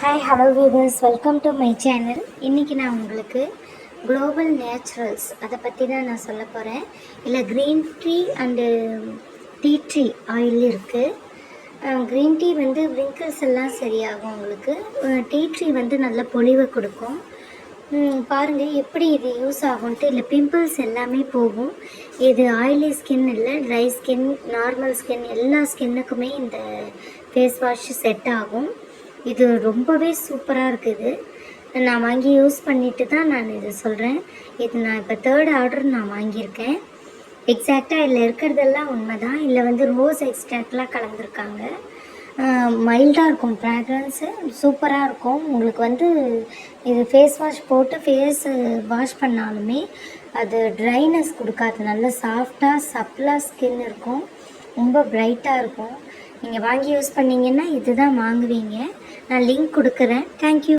Hi hello viewers, welcome to my channel. இன்றைக்கி நான் உங்களுக்கு குளோபல் நேச்சுரல்ஸ் அதை பற்றி தான் நான் சொல்ல போகிறேன். இல்லை green tea and tea tree oil இருக்குது. க்ரீன் டீ வந்து விங்கிள்ஸ் எல்லாம் சரியாகும் உங்களுக்கு. டீ ட்ரீ வந்து நல்ல பொலிவை கொடுக்கும். பாருங்கள் எப்படி இது யூஸ் ஆகும்ன்ட்டு. இல்லை பிம்பிள்ஸ் எல்லாமே போகும். இது ஆயிலி ஸ்கின் இல்லை, ட்ரை ஸ்கின், நார்மல் ஸ்கின், எல்லா ஸ்கின்னுக்குமே இந்த ஃபேஸ் வாஷ் செட் ஆகும். இது ரொம்பவே சூப்பராக இருக்குது. நான் வாங்கி யூஸ் பண்ணிட்டு தான் நான் இது சொல்கிறேன். இது நான் இப்போ 3rd ஆர்டர் நான் வாங்கியிருக்கேன். எக்ஸாக்டாக இதில் இருக்கிறதெல்லாம் உண்மை தான். இதில் வந்து ரோஸ் எக்ஸ்ட்ராக்ட்லாம் கலந்துருக்காங்க. மைல்டாக இருக்கும், ஃப்ராக்ரன்ஸு சூப்பராக இருக்கும். உங்களுக்கு வந்து இது ஃபேஸ் வாஷ் போட்டு ஃபேஸ் வாஷ் பண்ணாலுமே அது ட்ரைனஸ் கொடுக்காது. நல்ல சாஃப்டாக சப்லாக ஸ்கின் இருக்கும், ரொம்ப பிரைட்டாக இருக்கும். நீங்கள் வாங்கி யூஸ் பண்ணிங்கன்னா இது தான் வாங்குவீங்க. நான் லிங்க் கொடுக்குறேன். தேங்க்யூ.